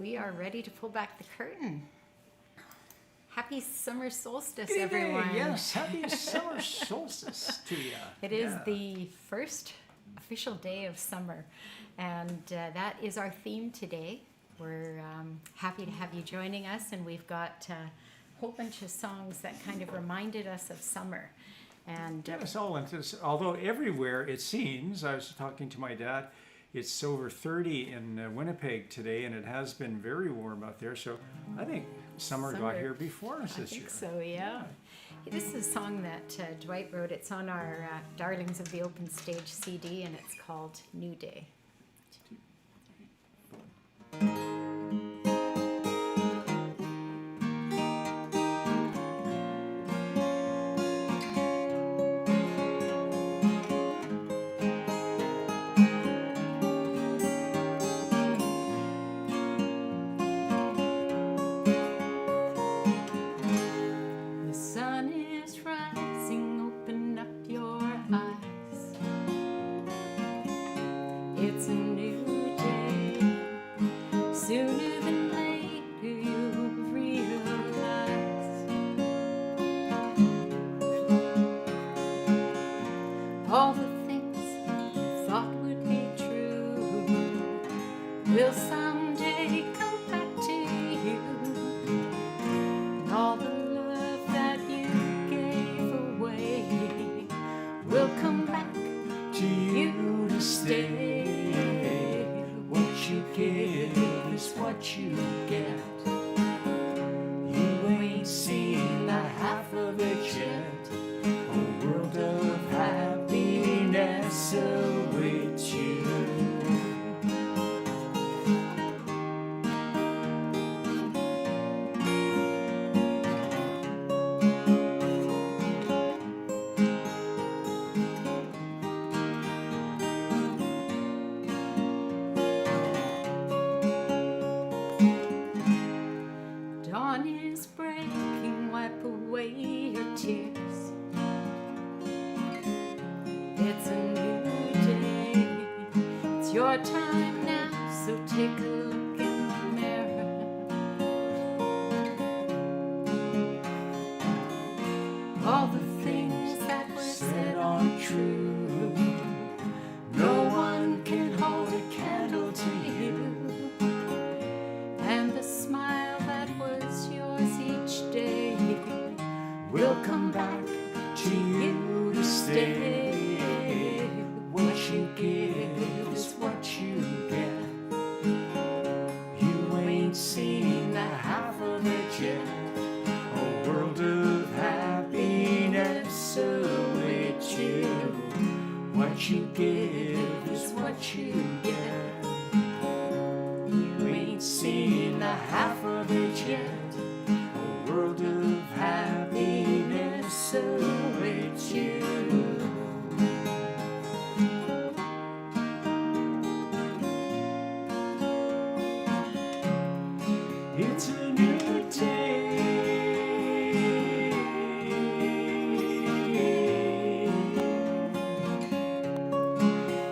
we are ready to pull back the curtain. Happy summer solstice, Good evening. everyone. Yes, happy summer solstice to you. It is the first official day of summer, and that is our theme today. We're happy to have you joining us, and we've got a whole bunch of songs that kind of reminded us of summer. And Yes, although everywhere it seems, I was talking to my dad, it's over 30 in Winnipeg today, and it has been very warm out there. So I think summer got here before us this year. I think so, yeah. This is a song that Dwight wrote. It's on our Darlings of the Open Stage CD, and it's called New Day. It's a new day. Sooner than later you'll realize all the things you thought would be true will someday come back to you. And all the love that you gave away will come back to you to stay. What you give is what you get. You ain't seen the half of it yet. A world of happiness awaits you. Dawn is breaking, wipe away your tears. It's a new day. It's your time now, so take a look in the mirror. All the things that were said aren't true. No one can hold a candle to you. And the smile that was yours each day will come back to you to stay. What you give is what you get. You ain't seen the half of it yet. A world of happiness awaits you. What you give is what you get. You ain't seen the half of it yet. A world of happiness awaits you. It's a new day.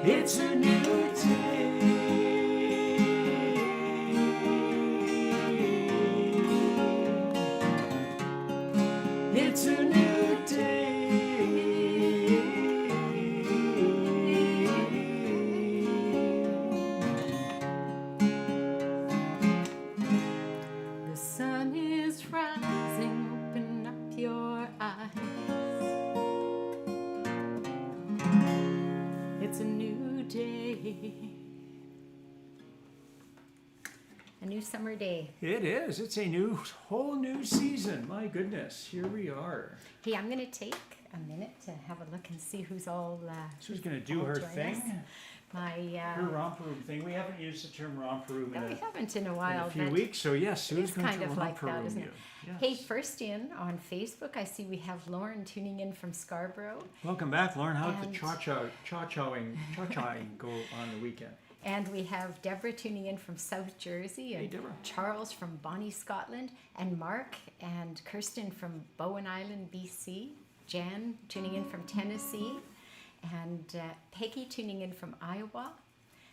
It's a new day. It's a new day. The sun is rising, open up your eyes. It's a new day. A new summer day. It is. It's a whole new season. My goodness, here we are. Hey, I'm going to take a minute to have a look and see who's all Sue's going to do all her join thing. us. My Her romper room thing. We haven't used the term romper room no, we in haven't in a a while, few but weeks. So yes, it Sue's is going kind to of like romper that, room isn't you. it? Yes. Hey, first in on Facebook, I see we have Lauren tuning in from Scarborough. Welcome back, Lauren. How did And- the cha-chawing go on the weekend? And we have Deborah tuning in from South Jersey, and Hey, Deborah. Charles from Bonnie, Scotland, and Mark and Kirsten from Bowen Island, BC, Jan tuning in from Tennessee, and Peggy tuning in from Iowa,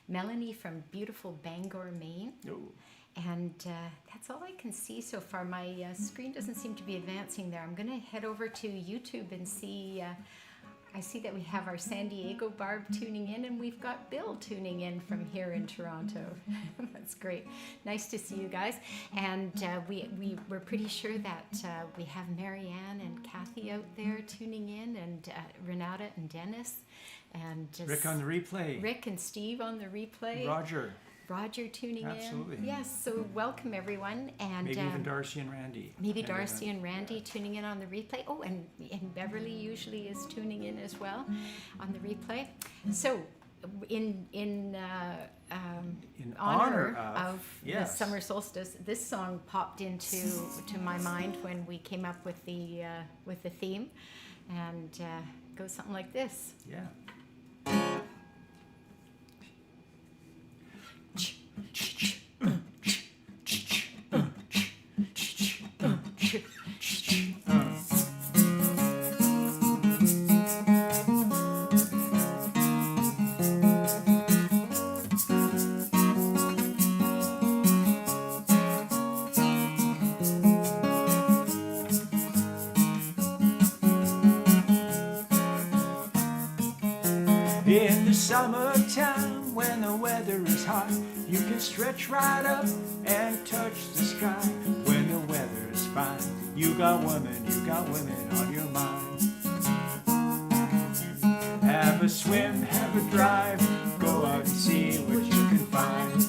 Melanie from beautiful Bangor, Maine. Oh. And that's all I can see so far. My screen doesn't seem to be advancing there. I'm going to head over to YouTube and see. I see that we have our San Diego Barb tuning in, and we've got Bill tuning in from here in Toronto. That's great. Nice to see you guys. And we're pretty sure that we have Marianne and Kathy out there tuning in, and Renata and Dennis. And Rick on the replay. Rick and Steve on the replay. Roger tuning Absolutely. in. Yes, so welcome everyone. And Maybe even Darcy and Randy. Maybe Darcy and Randy tuning in on the replay. Oh, and Beverly usually is tuning in as well on the replay. So in honor of the summer solstice, this song popped into my mind when we came up with the theme, and goes something like this. Yeah. In the summertime, when the weather is hot, you can stretch right up and touch the sky. When the weather is fine, you got women on your mind. Have a swim, have a drive, go out and see what you can find.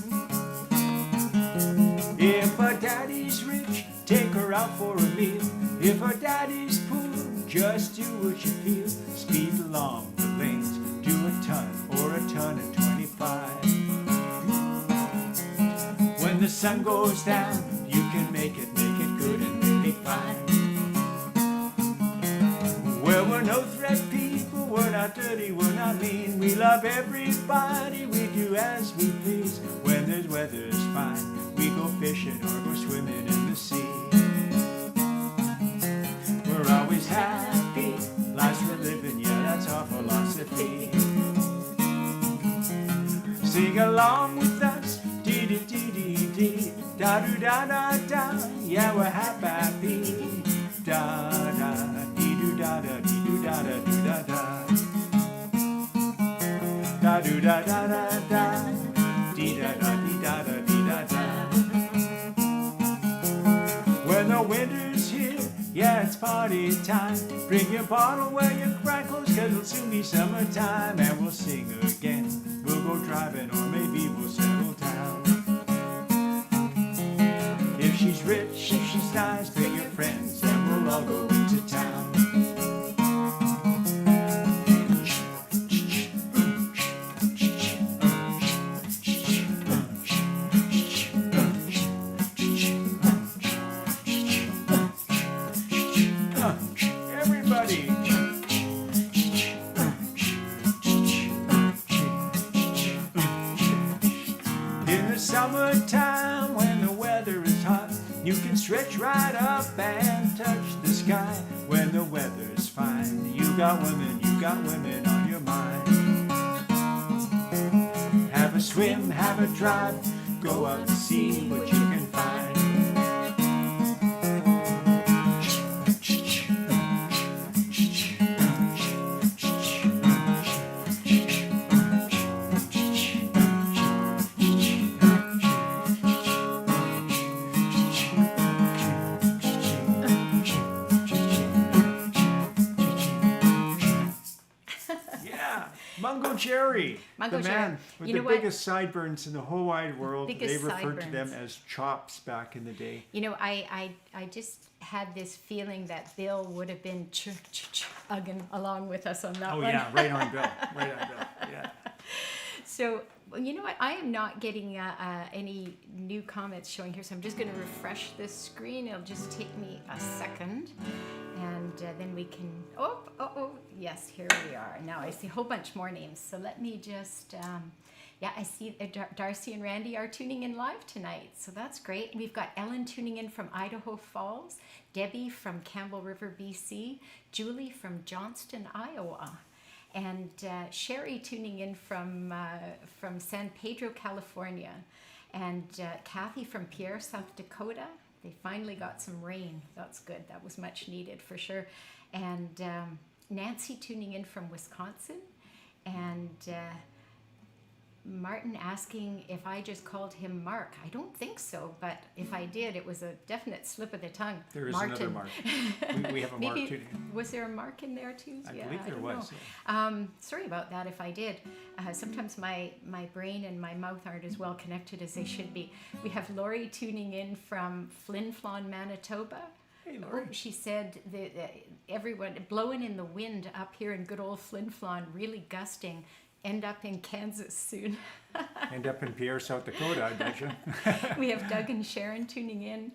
If her daddy's rich, take her out for a meal. If her daddy's poor, just do what you feel. Speed along the lanes, do a ton or a ton and 25. When the sun goes down, you can make it good and make it fine. Well, we're no threat people, we're not dirty, we're not mean. We love everybody, we do as we please. When the weather's fine, we go fishing or go swimming in the sea. We're always happy, life's for living, yeah, that's our philosophy. Sing along with us, dee-dee-dee-dee-dee, da-doo-da-da-da, yeah, we're happy, da-da, dee-doo-da-da, dee-doo-da-da, doo-da-da, da-doo-da-da-da-da, dee-da-da, dee-da-da, dee-da-da. When the winter's here, yeah, it's party time. Bring your bottle, wear your crackles, 'cause it'll soon be summertime. And we'll sing again, we'll go driving, or maybe we'll settle down. If she's rich, if she's nice, bring your friends, and we'll all go into town. Everybody. In the summertime, when the weather is hot, you can stretch right up and touch the sky. When the weather's fine, you got women on your mind. Have a swim, have a drive, go out and see what you can find. Mungo Jerry, Mungo the Jerry. man with You the know what? biggest sideburns in the whole wide world. Biggest They referred to them sideburns. as chops back in the day. You know, I just had this feeling that Bill would have been chugging along with us on that Oh one. yeah, right on Bill, right on Bill. Yeah. So, well, you know what? I am not getting any new comments showing here, so I'm just going to refresh this screen. It'll just take me a second, and then we can. Oh, yes, here we are. Now I see a whole bunch more names. So let me just. Yeah, I see Darcy and Randy are tuning in live tonight, so that's great. We've got Ellen tuning in from Idaho Falls, Debbie from Campbell River, BC, Julie from Johnston, Iowa. And Sherry tuning in from San Pedro, California. And Kathy from Pierre, South Dakota. They finally got some rain. That's good. That was much needed for sure. And Nancy tuning in from Wisconsin. And Martin asking if I just called him Mark. I don't think so, but if I did, it was a definite slip of the tongue. There is Martin. another Mark. We have a Mark too. Was there a Mark in there too? I Yeah, believe there don't was. know. Sorry about that if I did. Sometimes my brain and my mouth aren't as well connected as they should be. We have Lori tuning in from Flin Flon, Manitoba. Hey, Lori. Oh, she said that everyone blowing in the wind up here in good old Flin Flon, really gusting. End up in Kansas soon. End up in Pierre, South Dakota, I bet you. We have Doug and Sharon tuning in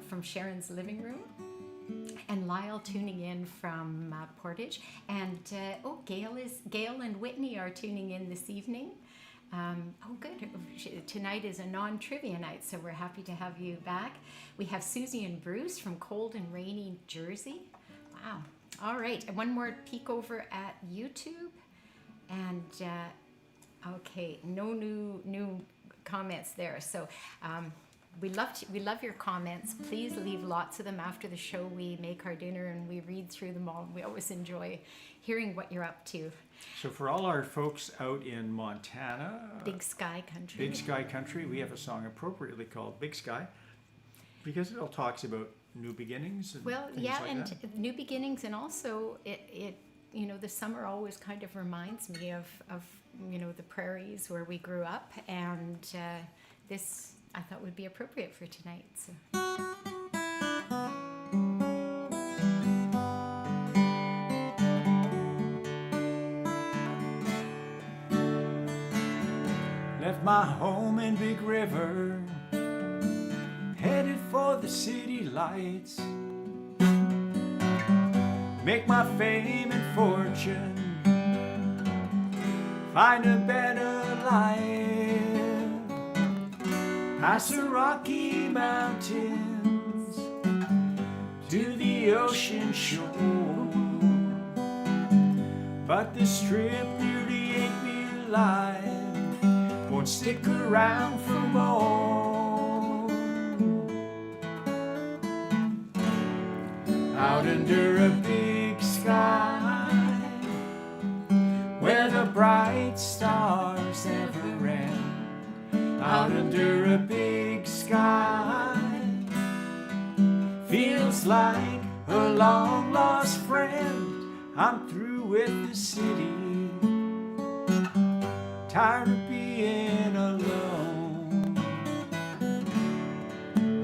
from Sharon's living room. And Lyle tuning in from Portage. And Gail and Whitney are tuning in this evening. Good. Tonight is a non-trivia night, so we're happy to have you back. We have Susie and Bruce from cold and rainy Jersey. Wow. All right. And one more peek over at YouTube. And okay, no new comments there. So we love your comments. Please leave lots of them after the show. We make our dinner and we read through them all. We always enjoy hearing what you're up to. So for all our folks out in Montana, Big Sky Country. Big Sky Country, we have a song appropriately called Big Sky because it all talks about new beginnings. And Well, things yeah, like and that. new beginnings, and also it the summer always kind of reminds me of the prairies where we grew up, and this I thought would be appropriate for tonight. So. Left my home in Big River, headed for the city lights. Make my fame and fortune, find a better life. Past the Rocky Mountains to the ocean shore, but the strip nearly ate me alive. Won't stick around for more. Out under a big sky, where the bright stars never end. Out under a big sky, feels like a long lost friend. I'm through with the city, tired of being alone.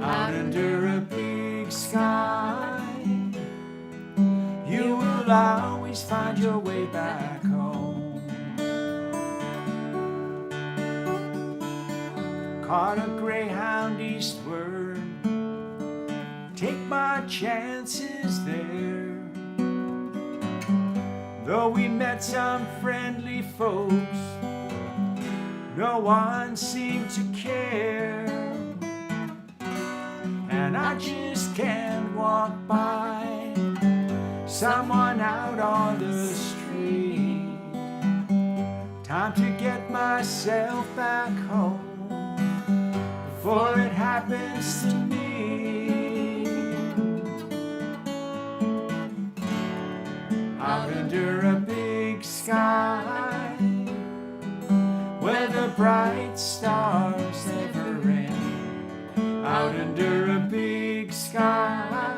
Out under a big sky, you will always find your way back home. Caught a greyhound eastward, take my chances there. Though we met some friendly folks, no one seemed to care. And I just can't walk by someone out on the street. Time to get myself back home before it happens to me. Out under a big sky, where the bright stars never end. Out under a big sky,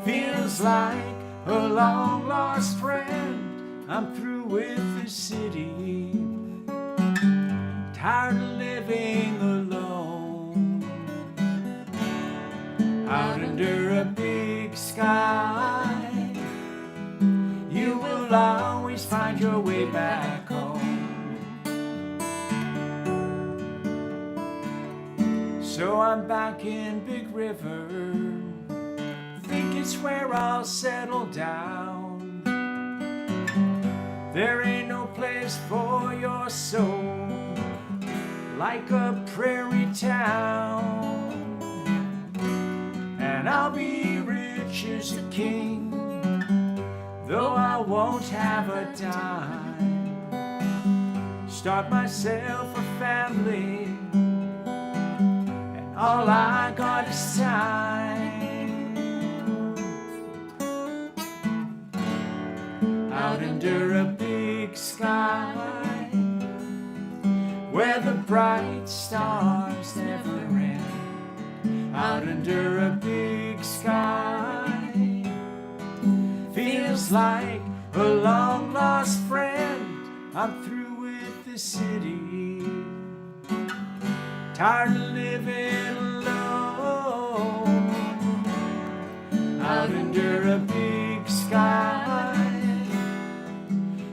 feels like a long lost friend. I'm through with the city, tired of living alone. Out under a big sky, you will always find your way back home. So I'm back in Big River, think it's where I'll settle down. There ain't no place for your soul like a prairie town. And I'll be rich as a king, though I won't have a dime. Start myself a family, and all I got is time. Out under a big sky, where the bright stars never end. Out under a big sky, feels like a long lost friend. I'm through with the city, tired of living alone. Out under a big sky,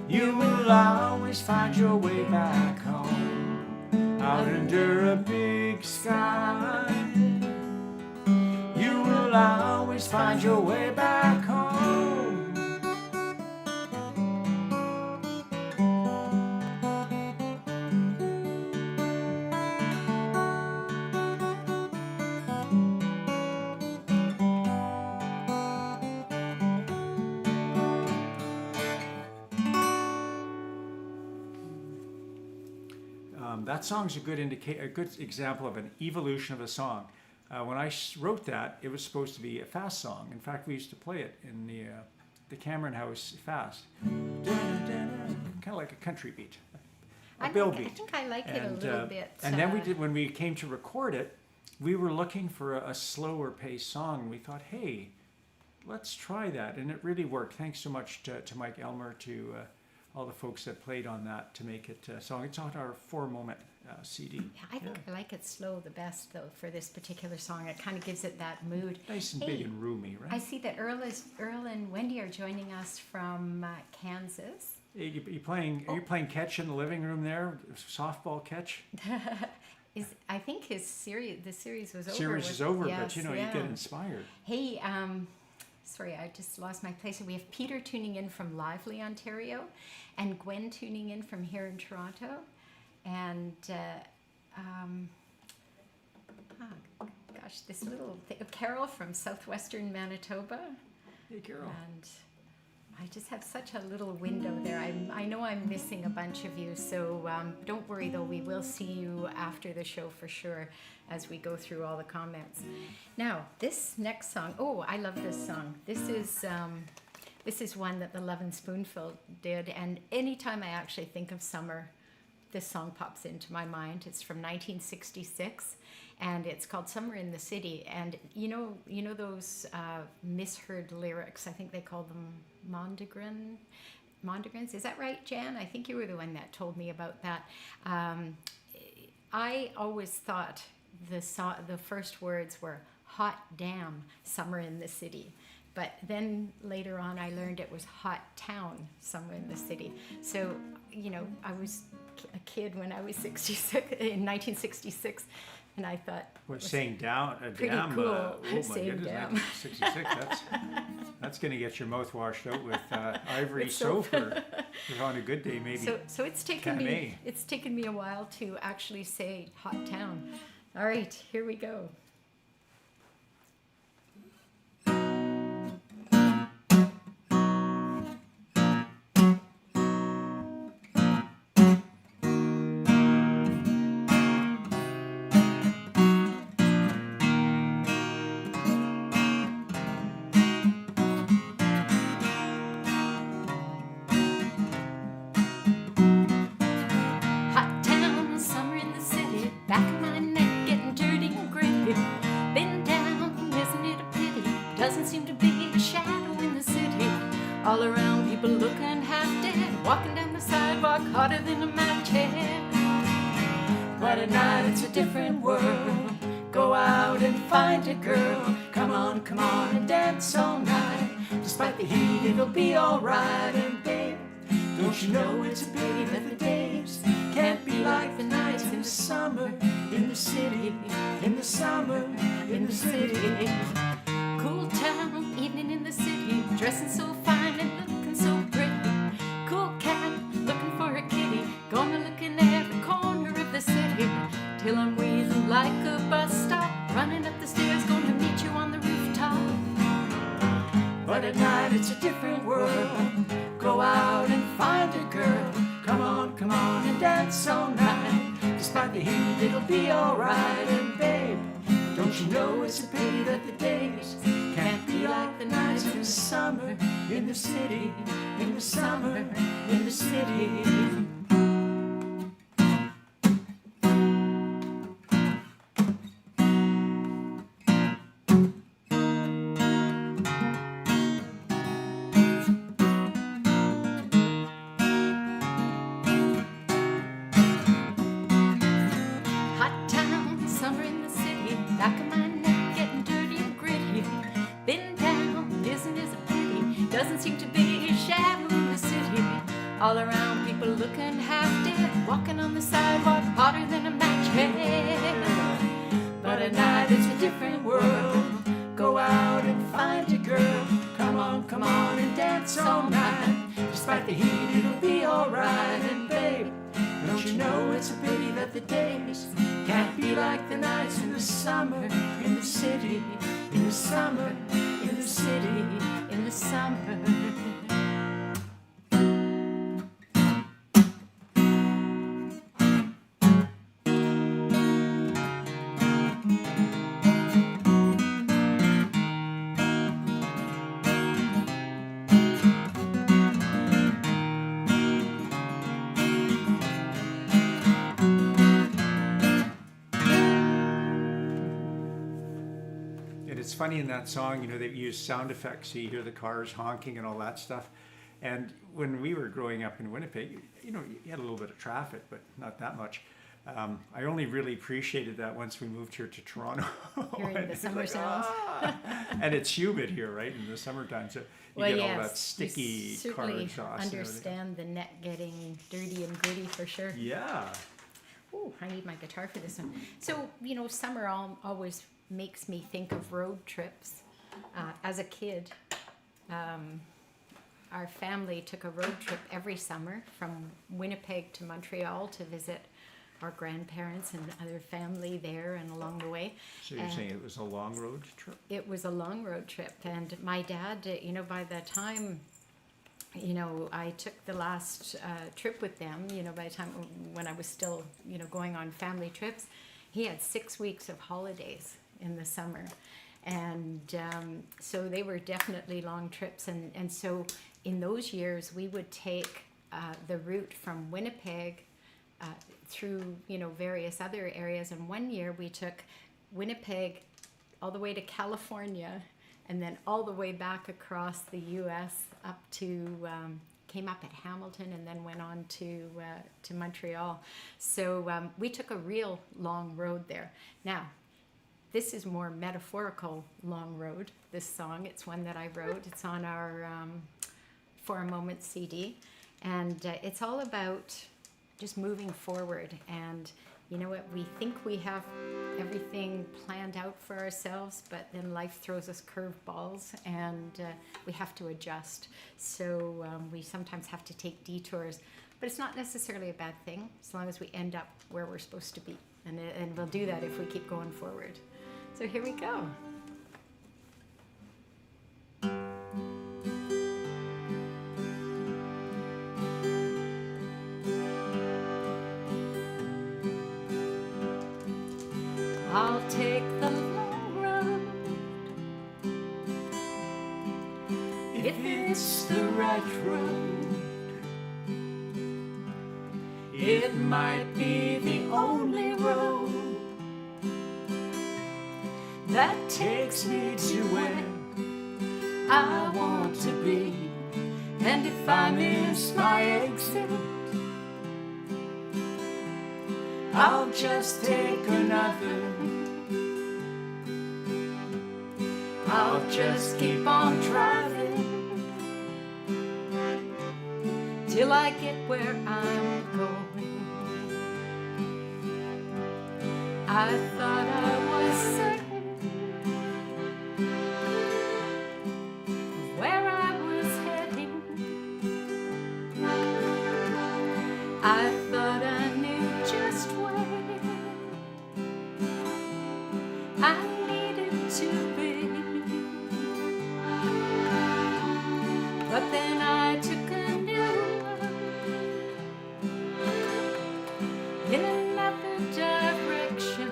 you will always find your way back home. Out under a big sky, you will always find your way back home. That song's a good example of an evolution of a song. When I wrote that, it was supposed to be a fast song. In fact, we used to play it in the Cameron House fast, kind of like a country beat, a bill beat. I think I like it a little bit. And then when we came to record it, we were looking for a slower paced song. And we thought, hey, let's try that, and it really worked. Thanks so much to Mike Elmer, to all the folks that played on that to make it a song. It's on our 4-moment CD. Yeah, I think I like it slow the best, though, for this particular song. It kind of gives it that mood. Nice and big and roomy, right? I see that Earl and Wendy are joining us from Kansas. Are you playing catch in the living room there? Softball catch? I think the series was over. Series is over, yes, but you get inspired. Hey, sorry, I just lost my place. We have Peter tuning in from Lively, Ontario, and Gwen tuning in from here in Toronto, and this little Carol from southwestern Manitoba. Hey, Carol. And I just have such a little window there. I know I'm missing a bunch of you, so don't worry though, we will see you after the show for sure as we go through all the comments. Now, this next song, I love this song. This is one that the Lovin Spoonful did, and anytime I actually think of summer, this song pops into my mind. It's from 1966, and it's called Summer in the City. And you know those misheard lyrics, I think they call them Mondegrins. Is that right, Jan? I think you were the one that told me about that. I always thought the first words were hot damn summer in the city, but then later on I learned it was hot town summer in the city. So I was a kid when I was 66 in 1966, and I thought, saying down a pretty damn, cool. oh my Saying goodness, damn. 1966. That's going to get your mouth washed out with ivory It's so- soap, or on a good day maybe. So it's taken me a while to actually say hot town. All right, here we go. Hot town, summer in the city, back of my neck getting dirty and gritty. Been down, isn't it a pity? Doesn't seem to be a shadow in the city. All around, people looking half dead, walking down the sidewalk hotter than a match head. But at night it's a different world. Go out and find a girl. Come on, and dance all night. Despite the heat, it'll be alright. And babe, don't you know it's a pity that the days can't be like the nights in the summer, in the city, in the summer, in the city. Cool town, evening in the city, dressing so fine and looking so pretty. Cool cat, looking for a kitty, gonna look in every corner of the city, till I'm wheezing like a bus stop, running up the stairs, gonna meet you on the rooftop. But at night it's a different world. Go out and find a girl. Come on and dance all night. Despite the heat, it'll be alright. And babe, don't you know it's a pity that the days can't be like the nights in the summer in the city, in the summer in the city. All around, people looking half dead, walking on the sidewalk, hotter than a match head. But at night it's a different world. Go out and find a girl. Come on and dance all night. Despite the heat, it'll be alright. And babe, don't you know it's a pity that the days can't be like the nights in the summer in the city, in the summer in the city, in the summer. It's funny in that song, you know, they use sound effects, so you hear the cars honking and all that stuff. And when we were growing up in Winnipeg, you know, you had a little bit of traffic, but not that much. I only really appreciated that once we moved here to Toronto. Hearing the summer sounds. And it's humid here, right, in the summertime, so you get all that sticky you car certainly exhaust. understand the neck getting dirty and gritty for sure. Yeah. Oh, I need my guitar for this one. So, you know, summer always makes me think of road trips. As a kid, our family took a road trip every summer from Winnipeg to Montreal to visit our grandparents and other family there and along the way. So you're saying it was a long road trip? It was a long road trip, and my dad, you know, by the time, you know, I took the last trip with them, you know, by the time when I was still, you know, going on family trips, he had 6 weeks of holidays in the summer. And so they were definitely long trips. And so in those years, we would take the route from Winnipeg through, you know, various other areas. And one year we took Winnipeg all the way to California and then all the way back across the U.S. up to, came up at Hamilton and then went on to Montreal. So we took a real long road there. Now, this is more metaphorical long road, this song. It's one that I wrote. It's on our For a Moment CD. And it's all about just moving forward. And you know what? We think we have everything planned out for ourselves, but then life throws us curveballs and we have to adjust. So we sometimes have to take detours, but it's not necessarily a bad thing as long as we end up where we're supposed to be. And we'll do that if we keep going forward. So here we go. I'll take the long road if it's the right road. It might be the only road that takes me to where I want to be. And if I miss my exit, I'll just take another. I'll just keep on driving till I get where I'm going. I thought I was certain of where I was heading. I thought I knew just where I needed to be. direction.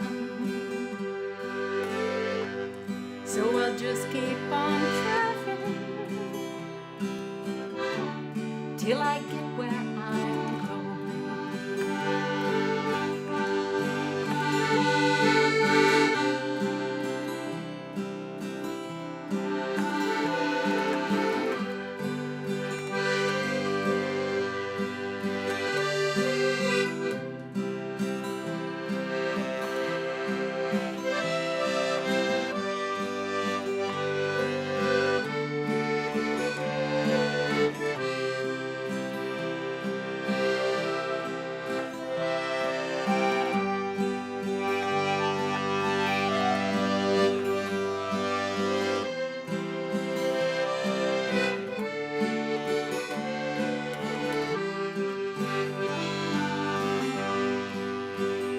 So I'll just keep on driving till I get where I'm going.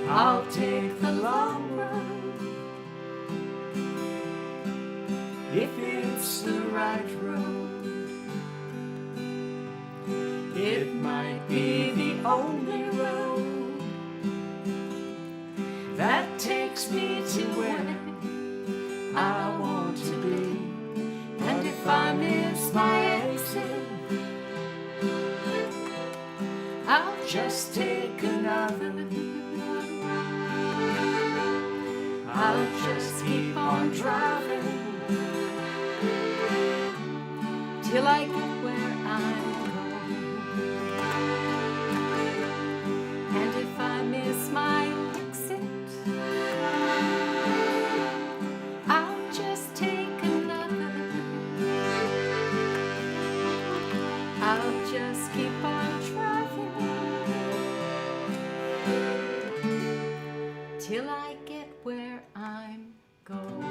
I'll take the long road if it's the right road. It might be the only road that takes me to where I want to be. And if I miss my exit, I'll just take another. I'll just keep on driving till I get where I'm going. And if I miss my exit, I'll just take another. I'll just keep on driving till I get where I'm going.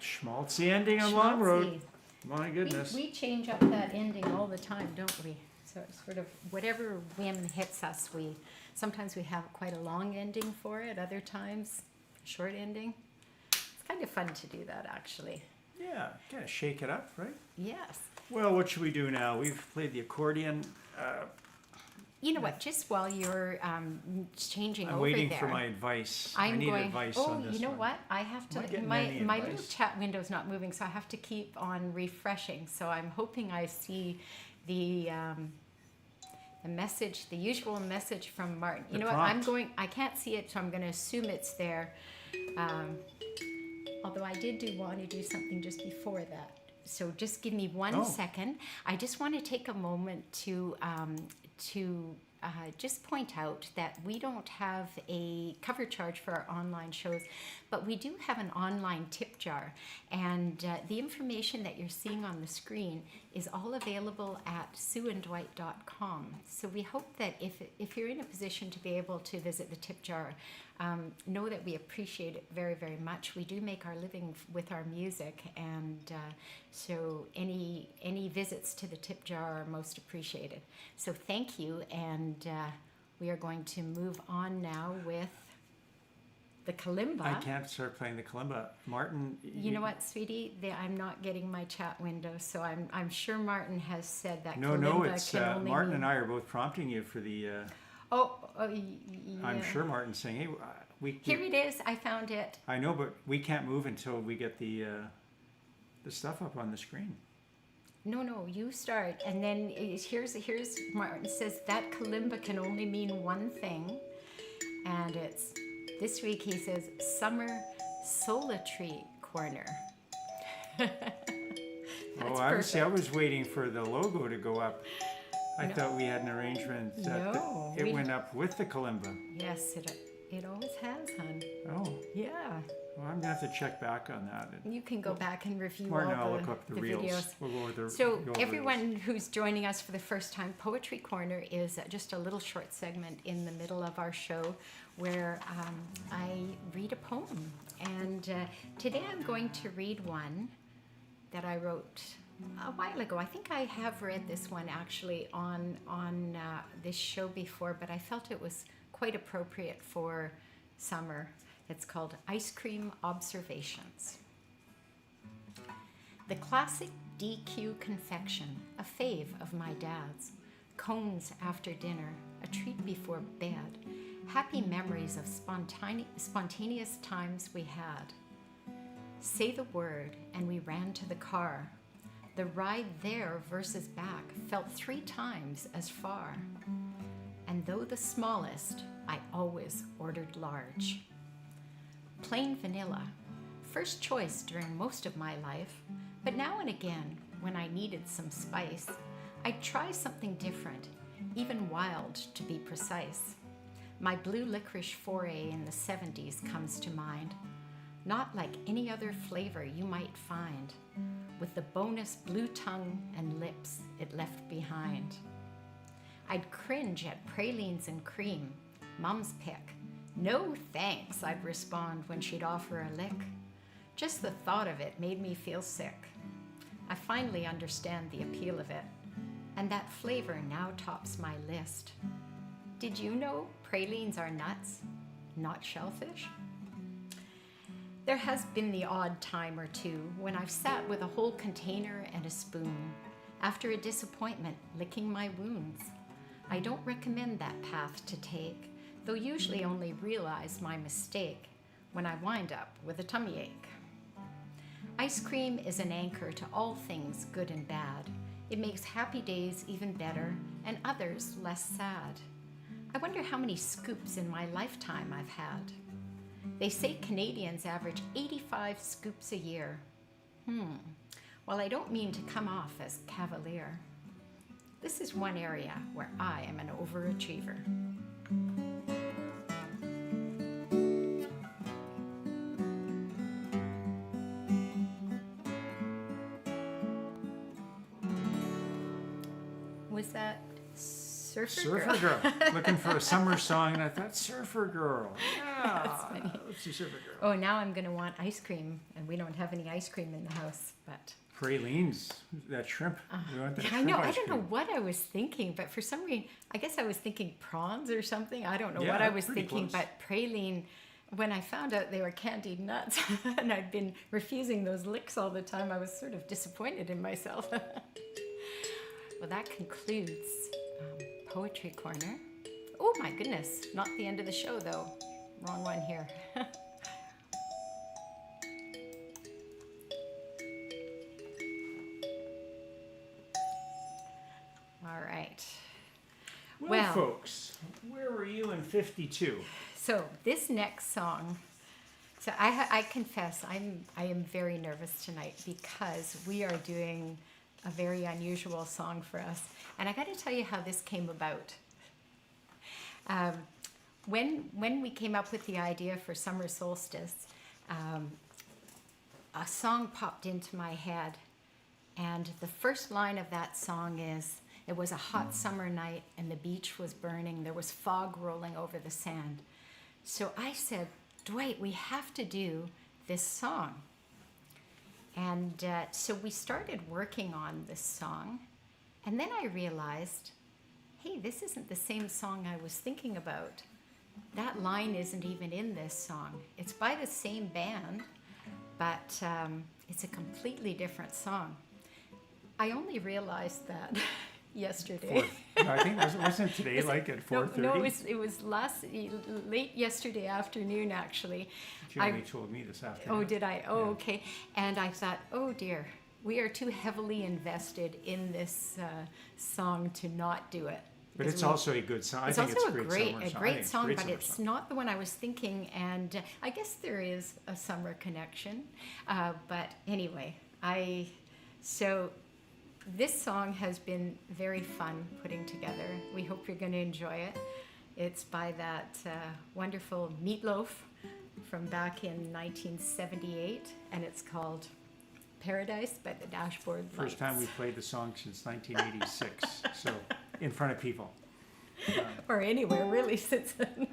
Schmaltzy ending on Long Road. Schmaltzy. My goodness. We change up that ending all the time, don't we? So it's sort of whatever whim hits us. Sometimes we have quite a long ending for it. Other times, short ending. It's kind of fun to do that, actually. Yeah, kind of shake it up, right? Yes. Well, what should we do now? We've played the accordion. You know what? Just while you're changing I'm over waiting there, for my advice. I I'm need going. advice Oh, on this you know one. what? I have to. Am I getting My any my little advice? chat window's not moving, so I have to keep on refreshing. So I'm hoping I see the message, the usual message from Martin. You The know what? I'm prompt. going. I can't see it, so I'm going to assume it's there. Although I did want to do something just before that. So just give me one second. I just want to take a moment to just point out that we don't have a cover charge for our online shows, but we do have an online tip jar. And the information that you're seeing on the screen is all available at sueanddwight.com. So we hope that if you're in a position to be able to visit the tip jar, know that we appreciate it very, very much. We do make our living with our music, and so any visits to the tip jar are most appreciated. So thank you, and we are going to move on now with the kalimba. I can't start playing the kalimba. Martin, You know what, sweetie? I'm not getting my chat window, so I'm sure Martin has said that No, kalimba it's can only Martin mean... and I are both prompting you for the. Oh, I'm yeah. sure Martin's saying, "Hey, Here it is. I found it. I know, but we can't move until we get the stuff up on the screen. No, you start, and then here's Martin says that kalimba can only mean one thing, and it's this week he says summer solitary corner. I was waiting for the logo to go up. I thought we had an arrangement that No, it we- went up with the kalimba. Yes, it always has, hon. Oh, Yeah, well, I'm gonna have to check back on that. you can go back and review Martin, all I'll the, look up the the reels. videos. We'll go with the So go over everyone reels. who's joining us for the first time, Poetry Corner is just a little short segment in the middle of our show where I read a poem. And today I'm going to read one that I wrote a while ago. I think I have read this one actually on this show before, but I felt it was quite appropriate for summer. It's called Ice Cream Observations. The classic DQ confection, a fave of my dad's. Cones after dinner, a treat before bed. Happy memories of spontaneous times we had. Say the word, and we ran to the car. The ride there versus back felt 3 times as far. And though the smallest, I always ordered large. Plain vanilla, first choice during most of my life, but now and again, when I needed some spice, I'd try something different, even wild to be precise. My blue licorice foray in the 70s comes to mind, not like any other flavor you might find, with the bonus blue tongue and lips it left behind. I'd cringe at pralines and cream, Mom's pick. No thanks, I'd respond when she'd offer a lick. Just the thought of it made me feel sick. I finally understand the appeal of it, and that flavor now tops my list. Did you know pralines are nuts, not shellfish? There has been the odd time or two when I've sat with a whole container and a spoon, after a disappointment licking my wounds. I don't recommend that path to take, though usually only realize my mistake when I wind up with a tummy ache. Ice cream is an anchor to all things good and bad. It makes happy days even better and others less sad. I wonder how many scoops in my lifetime I've had. They say Canadians average 85 scoops a year. Well, I don't mean to come off as cavalier. This is one area where I am an overachiever. Was that Surfer Girl. Looking for a summer song, and I thought, Surfer Girl. Yeah, That's funny. let's do Surfer Girl. Oh, now I'm going to want ice cream, and we don't have any ice cream in the house, but... Pralines, that shrimp. We want that I shrimp know, ice I don't know cream. what I was thinking, but for some reason, I guess I was thinking prawns or something. I don't know Yeah, what I was pretty thinking, close. but praline, when I found out they were candied nuts, and I'd been refusing those licks all the time, I was sort of disappointed in myself. Well, that concludes Poetry Corner. Oh my goodness, not the end of the show though. Wrong one here. All right. Well, folks, where were you in 52? So this next song, so I confess I am very nervous tonight because we are doing a very unusual song for us, and I got to tell you how this came about. When we came up with the idea for Summer Solstice, a song popped into my head, and the first line of that song is, "It was a hot summer night and the beach was burning. There was fog rolling over the sand." So I said, Dwight, we have to do this song. And so we started working on this song. And then I realized, hey, this isn't the same song I was thinking about. That line isn't even in this song. It's by the same band, but it's a completely different song. I only realized that yesterday. I think wasn't today like at 4:30? No, it was late yesterday afternoon, actually. Jeremy told me this afternoon. Oh, did I? Oh, Yeah. okay. And I thought, oh dear, we are too heavily invested in this song to not do it. But Because it's we- also a good song. It's I think also it's a great summer a song. I great think it's a song, great but summer it's song. not the one I was thinking. And I guess there is a summer connection. But anyway, so this song has been very fun putting together. We hope you're going to enjoy it. It's by that wonderful Meatloaf from back in 1978, and it's called Paradise by the Dashboard Lights. First time we played the song since 1986, so in front of people. Or anywhere, really, since then.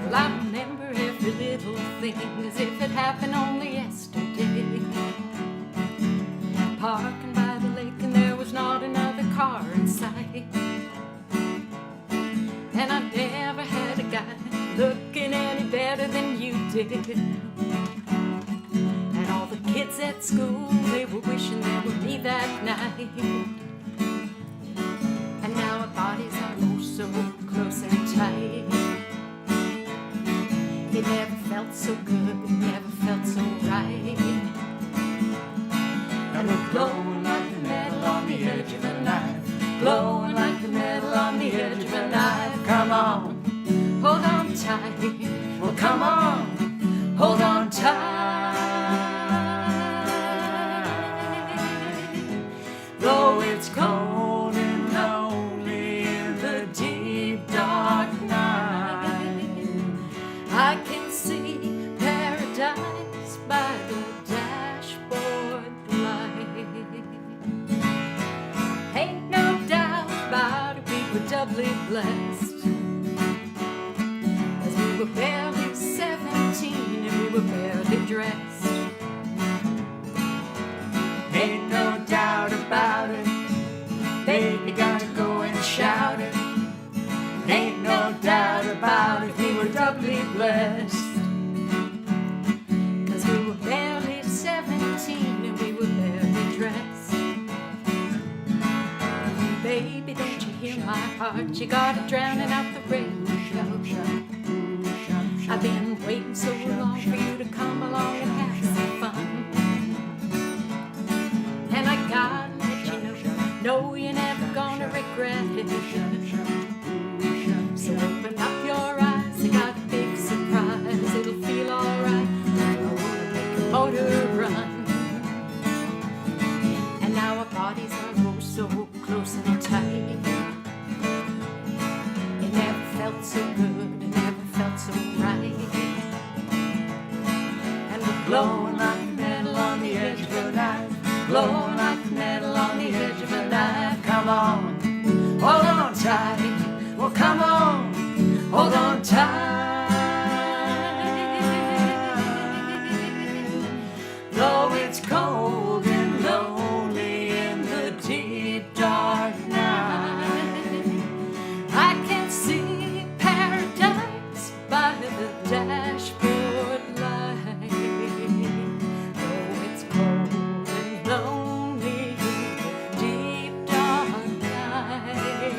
Well, I remember every little thing as if it happened only yesterday. Parking by the lake and there was not another car. car in sight. And I never had a guy looking any better than you did. And all the kids at school, they were wishing they were me that night. And now our bodies are oh so close and tight. It never felt so good, it never felt so right. And we're glowing like the metal on the edge of a knife. Glowing like the metal on the edge of a knife. Come on, hold on tight. Well, come on, hold on tight. Though it's cold and lonely in the deep dark night, I can see paradise by the dashboard light. Ain't no doubt about it, we were doubly blessed, as we were barely 17 and we were barely dressed. Ain't no doubt about it, baby, gotta go and shout it. Ain't no doubt about it, we were doubly blessed, cause we were barely 17 and we were barely dressed. Baby, don't you hear my heart? You got it drowning out the radio. I've been waiting so long for you to come along and have some fun. And I gotta let you know you're never gonna regret it. So open up your eyes, I got a big surprise. It'll feel alright, I wanna make your motor run. And now our bodies are oh so close and tight. It never felt so good, it never felt so right. And we're glowing like metal on the edge of a knife. Glowing like metal on the edge of a knife. Come on, hold on tight. Well, come on, hold on tight. Though it's cold and lonely in the deep dark night, I can see paradise by the dashboard light. Though it's cold and lonely, deep dark night,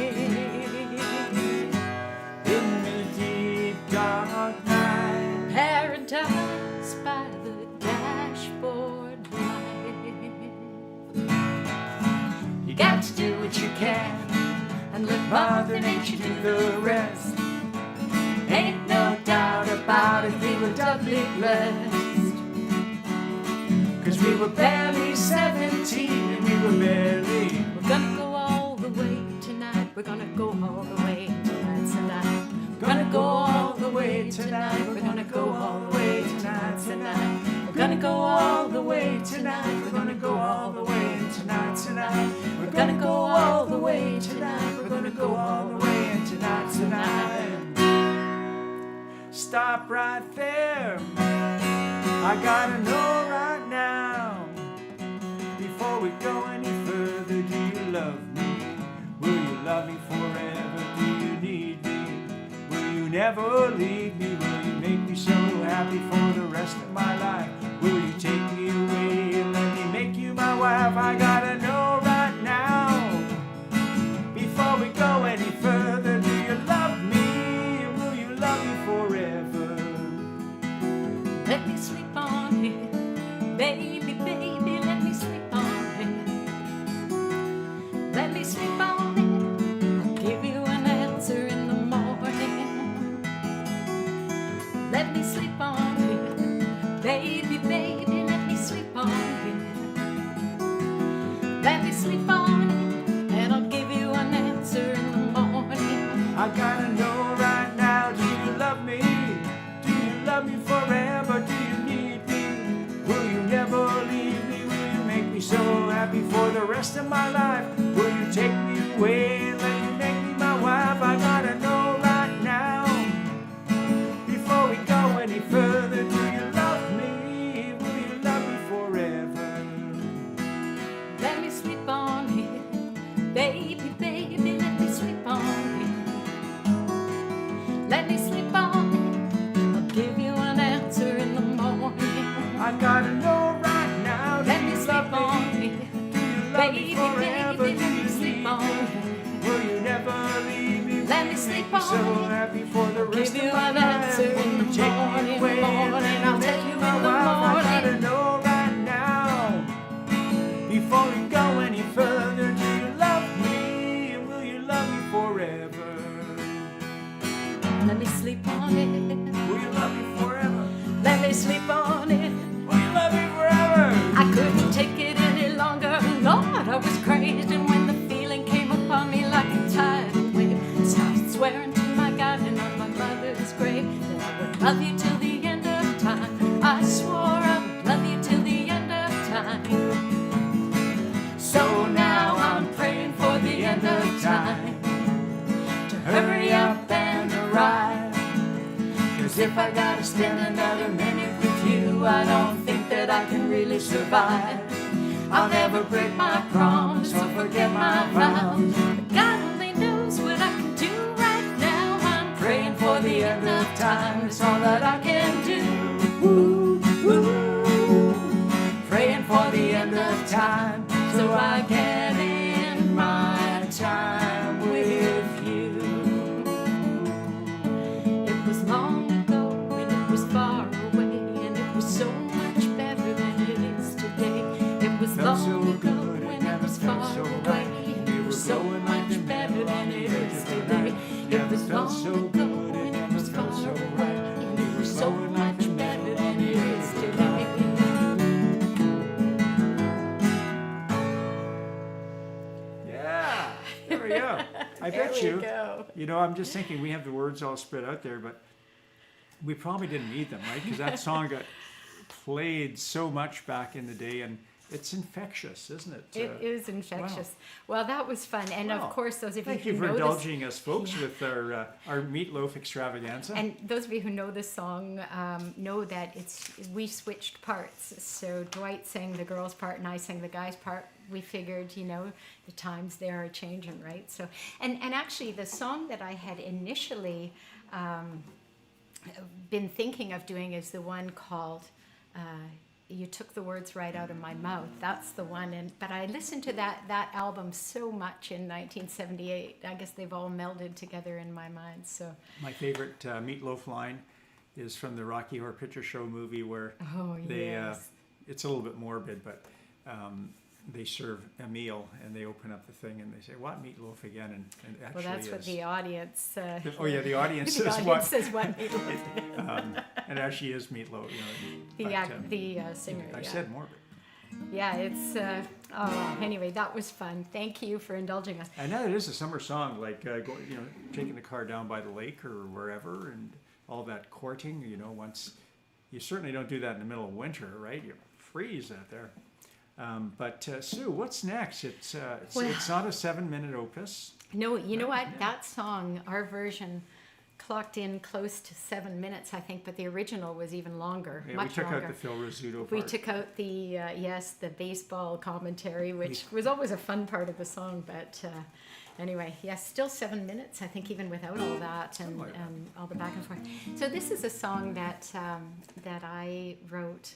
in the deep dark night, paradise by the dashboard light. You got to do what you can and let Mother Nature do the rest. Ain't no doubt about it, we were doubly blessed, cause we were barely 17 and we were barely. We're gonna go all the way tonight, we're gonna go all the way tonight, tonight. We're gonna go all the way tonight, we're gonna go all the way tonight, tonight. We're gonna go all the way tonight, we're gonna go all the way tonight, tonight. We're gonna go all the way tonight, we're gonna go all the way tonight, tonight. Stop right there, I gotta know right now, before we go any further, do you love me? Will you love me forever? Do you need me? Will you never leave me? Will you make me so happy for the rest of my life? Will you take me away and let me make you my wife? I gotta know right now, before we go any further, do you love me? Will you love me forever? Let me sleep on it, baby, baby, let me sleep on it. Let me sleep on it, I'll give you an answer in the morning. Let me sleep on it, baby, baby, let me sleep on it. Let me sleep on it, and I'll give you an answer in the morning. I gotta know right now, do you love me? Do you love me forever? Do you need me? Will you never leave me? Will you make me so happy for the rest of my life? Will you take me away and let me make me my wife? I gotta know right now, before we go any further, do you love me? Will you love me forever? Let me sleep on it, baby. never baby, let me leave sleep me? on. Will you never leave me? Let me sleep on. So happy for the rest Give you of my an life. answer in the Take me morning, away and morning. then I'll make tell me you my in the wife. I gotta morning. know right now, before we go any further, do you love me? And will you love me forever? Let me sleep on it. Will you love me forever? Let me sleep on it. Will you love me forever? I couldn't take it any longer. Lord, I was crazed, and when the feeling came upon me like a tidal wave, I started swearing to my God and on my mother's grave that I would love you till the end of time. I swore I would love you till the end of time. So now I'm praying for the end of time to hurry up and arrive. 'Cause if I gotta spend another minute with you, I don't think that I can really survive. I'll never break my promise or forget my vows. But God only knows what I can do right now. I'm praying for the end of time. It's all that I can do. Ooh, ooh. Praying for the end of time so I can end my time with you. It was long ago and it was far away, and it was so much better than it is today. It was Felt so long ago good, it when it never was felt far so away, right. and We it were was so growing like the much better than men it on the is edge of the today. night. It Never was felt long so ago good, it when it never was felt far so away, right. and We it were was so growing like much the better men than on the it edge is of the today. night. Yeah, there we go. I bet There you. we go. You know, I'm just thinking we have the words all spread out there, but we probably didn't need them, right? Because that song got played so much back in the day, and it's infectious, isn't it? It is infectious. Well, that was fun, and Wow. of course, those of you Thank who you for know this, indulging us, folks, with our meatloaf extravaganza. and those of you who know this song know that we switched parts. So Dwight sang the girls' part, and I sang the guys' part. We figured, you know, the times there are changing, right? So, and actually, the song that I had initially been thinking of doing is the one called "You Took the Words Right Out of My Mouth." That's the one. But I listened to that album so much in 1978. I guess they've all melded together in my mind. So. My favorite meatloaf line is from the Rocky Horror Picture Show movie, where Oh, they yes. it's a little bit morbid, but they serve a meal and they open up the thing and they say, "What meatloaf again?" And actually, Well, that's what the audience. oh yeah, the audience the says audience what, says what meatloaf. and actually is meatloaf. You know, The singer. I yeah. said morbid. Yeah, it's. Anyway, that was fun. Thank you for indulging us. And now it is a summer song, like taking the car down by the lake or wherever, and all that courting. You know, once you certainly don't do that in the middle of winter, right? You freeze out there. But Sue, what's next? It's not a 7-minute opus. No, you know what? That song, our version, clocked in close to 7 minutes, I think, but the original was even longer, Yeah, much we took longer. out the Phil Rizzuto part. We took out the the baseball commentary, which was always a fun part of the song. But anyway, yes, still 7 minutes, I think, even without all that and, like that. and all the back and forth. So this is a song that that I wrote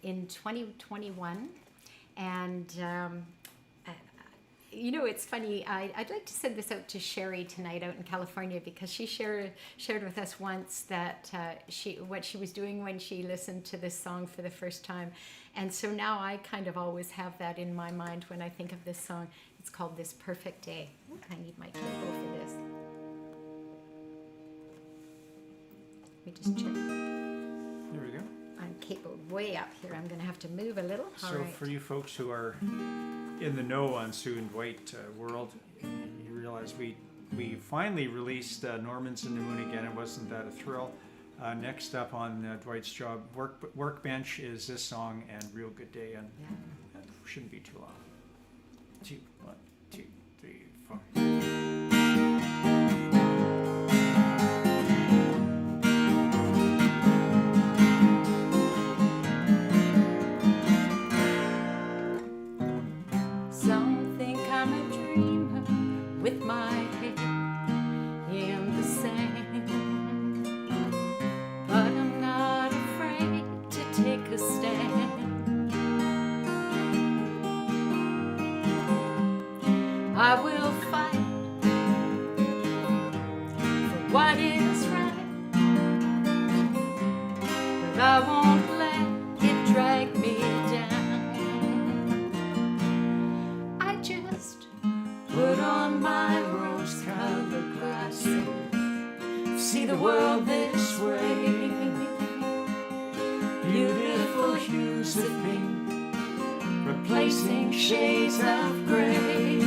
in 2021, and you know, it's funny. I'd like to send this out to Sherry tonight out in California, because she shared with us once that what she was doing when she listened to this song for the first time, and so now I kind of always have that in my mind when I think of this song. It's called "This Perfect Day." I need my cable for this. Let me just check. There we go. I'm cabled way up here. I'm going to have to move a little. All So right. for you folks who are in the know on Sue and Dwight world, you realize we finally released Norman's in the Moon again. And wasn't that a thrill? Next up on Dwight's job workbench is this song and "Real Good Day," and that shouldn't be too long. 1, 2, 3, 4. Some think I'm a dreamer with my head in the sand, but I'm not afraid to take a stand. I will fight for what is right, but I won't let it drag me down. I just put on my rose-colored glasses, see the world this way. Beautiful hues of pink, replacing shades of gray.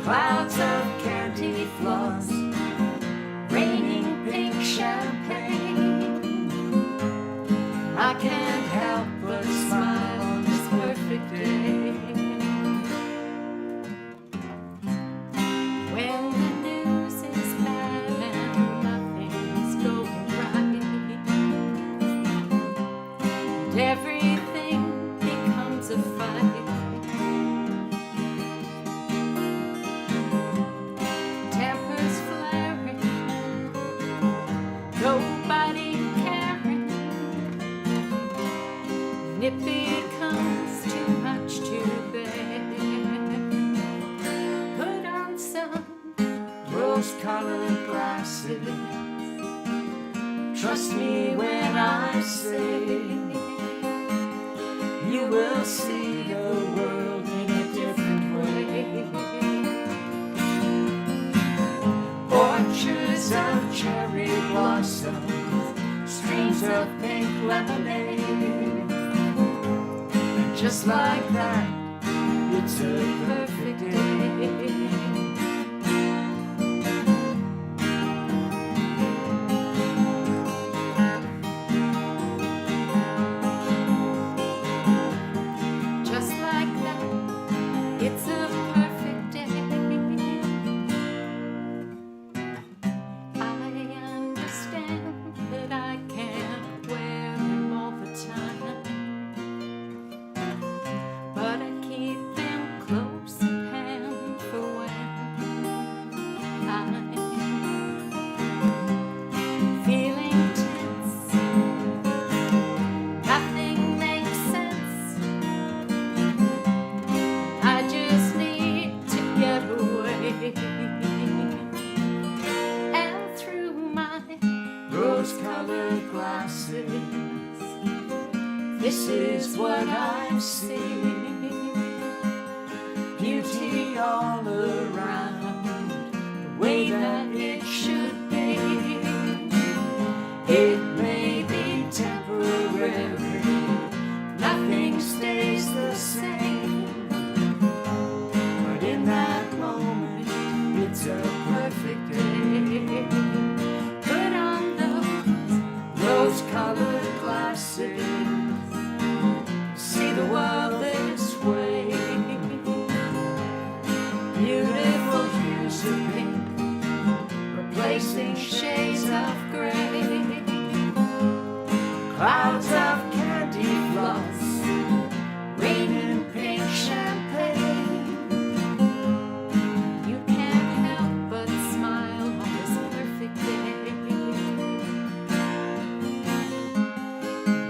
Clouds of candy floss, raining pink champagne. I can't help but smile on this perfect day. When the news is bad and nothing's going right, and everything becomes a fight. Tempers flaring, nobody caring, and it becomes too much to bear. Put on some rose-colored glasses, trust me when I say you will see the world in a different way. Orchards of cherry blossoms, streams of pink lemonade, and just like that, it's a perfect day. Just like that, it's a perfect day. I understand that I can't wear them all the time, but I keep them close at hand for when I'm feeling tense. Nothing makes sense. I just need to get away. And through my rose-colored glasses, this is what I see. Beauty all around, the way that it should be. It may be temporary, nothing stays the same, but in that moment, it's a perfect day. Put on those rose-colored glasses, see the world this way. Beautiful hues of pink, replacing shades of gray. Clouds of candy floss, raining pink champagne. You can't help but smile on this perfect day.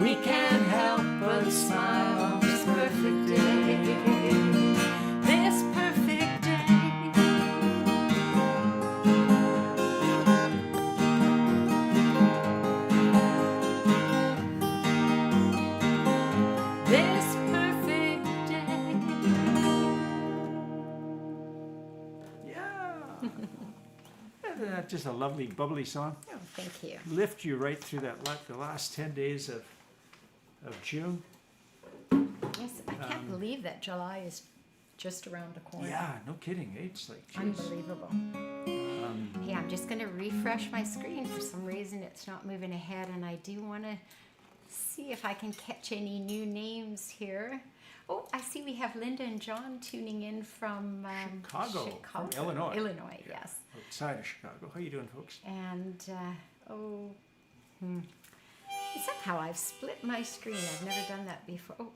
We can't help but smile on this perfect day. This perfect day. This perfect day. Yeah. Isn't that just a lovely, bubbly song? Oh, thank you. Lift you right through that the last 10 days of June. Yes, I can't believe that July is just around the corner. Yeah, no kidding. Eh? It's like, geez. Unbelievable. Hey, I'm just going to refresh my screen. For some reason, it's not moving ahead, and I do want to see if I can catch any new names here. Oh, I see we have Linda and John tuning in from Chicago, from Illinois. Illinois, yes. Outside of Chicago. How you doing, folks? And, somehow I've split my screen. I've never done that before. Oh,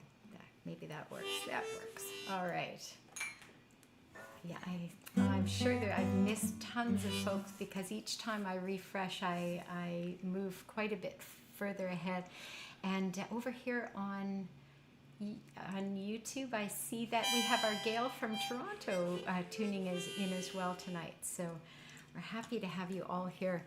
maybe that works. That works. All right. Yeah, I'm sure that I've missed tons of folks because each time I refresh, I move quite a bit further ahead. And over here on on YouTube, I see that we have our Gail from Toronto tuning in as well tonight. So we're happy to have you all here.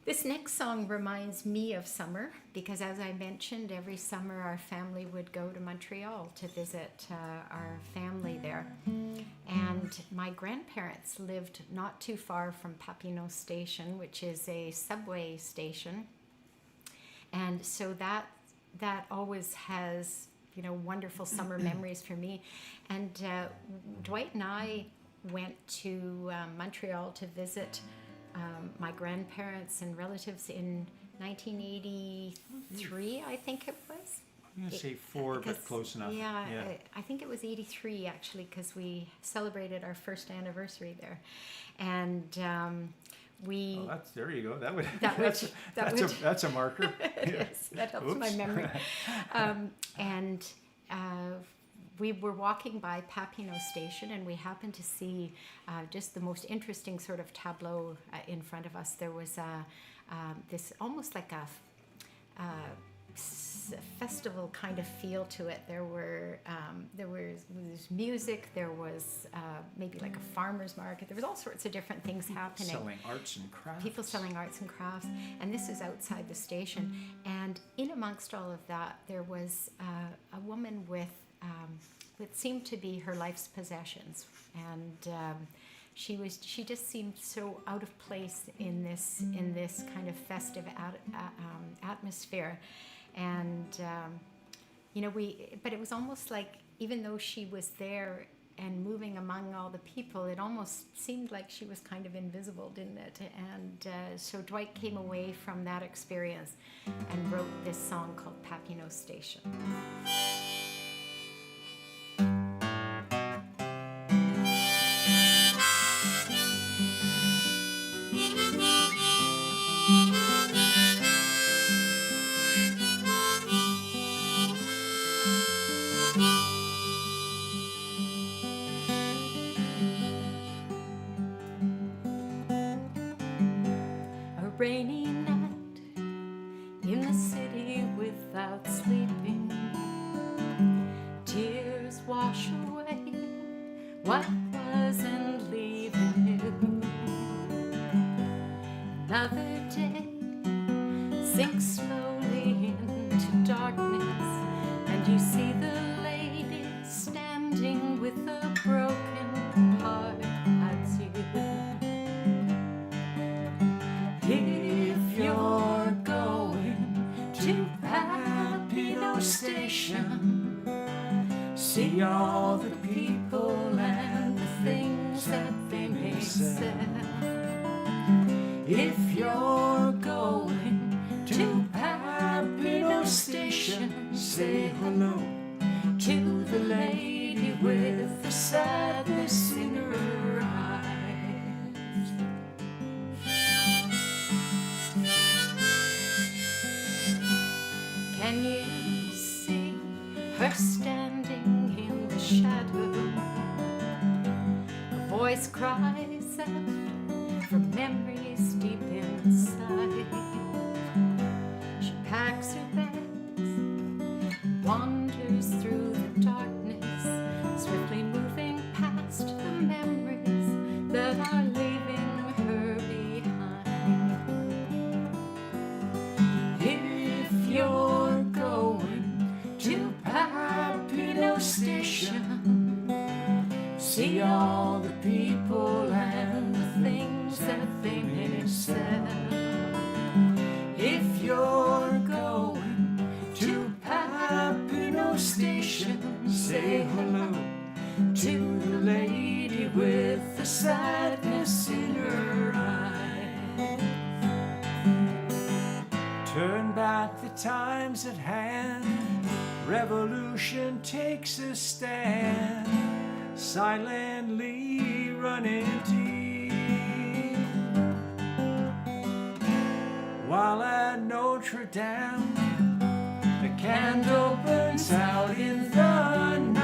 This next song reminds me of summer because, as I mentioned, every summer our family would go to Montreal to visit our family there. And my grandparents lived not too far from Papineau Station, which is a subway station. And so that always has, wonderful summer memories for me. And Dwight and I went to Montreal to visit my grandparents and relatives in 1983, I think it was. I'm going to say 4, but close enough. Yeah. I think it was 83 actually, because we celebrated our first anniversary there. And there you go. That's a marker. Yes, that helps my memory. And we were walking by Papineau Station, and we happened to see just the most interesting sort of tableau in front of us. There was this almost like a festival kind of feel to it. There was music. There was maybe like a farmer's market. There was all sorts of different things happening. Selling arts and crafts. People selling arts and crafts. And this is outside the station. And in amongst all of that, there was a woman with what seemed to be her life's possessions, and she just seemed so out of place in this kind of festive atmosphere, and but it was almost like, even though she was there and moving among all the people, it almost seemed like she was kind of invisible, didn't it? And so Dwight came away from that experience and wrote this song called Papineau Station. Rainy night in the city without sleeping. Tears wash away what wasn't leaving you. Another day sinks slowly into darkness, and you see the lady standing with a broken heart at you. If you're going to Papineau Station, see all the people and the things that they may sell. If you're going to Papineau Station, say hello to the lady with the sadness in her eyes. Can you see her standing in the shadow? A voice cries out from memories deep inside. She packs her bags, wanders through the darkness, swiftly moving past the memories that are leaving her behind. If you're going to Papineau Station, see all the people and the things that they may sell. If you're going to Papineau Station, say hello to the lady with the sadness in her eyes. Turn back the times at hand. Revolution takes a stand. Silently running deep. While at Notre Dame, the candle burns out in the night.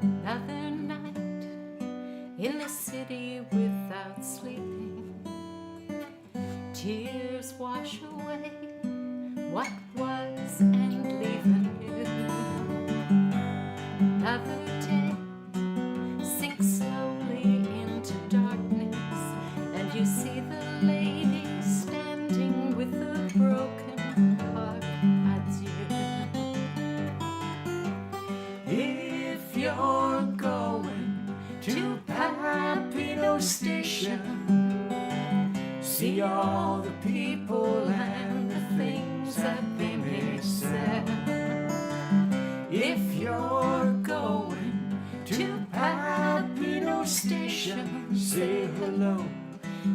Another night in the city without sleeping. Tears wash away what was and leave anew. Another day sinks slowly into darkness, and you see the lady standing with a broken heart. Adieu. If you're going to Papineau Station, see all the people and the things that they may sell. If you're going to Papineau Station, say hello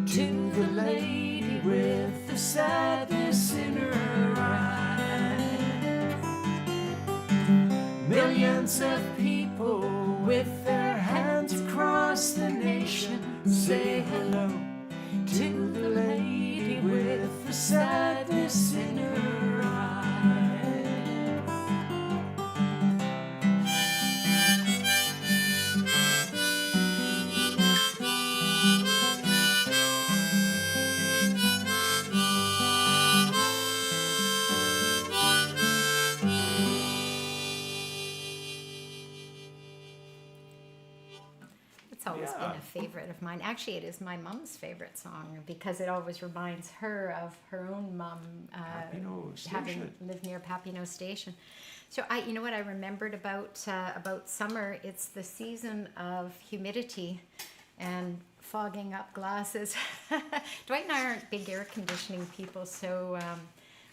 to the lady with the sadness in her eyes. Millions of people with their hands across the nation, say hello to the lady with the sadness in her eyes. It's always been a favorite of mine. Actually, it is my mom's favorite song because it always reminds her of her own mom Papineau having Station. lived near Papineau Station. So you know what I remembered about summer? It's the season of humidity and fogging up glasses. Dwight and I aren't big air conditioning people, so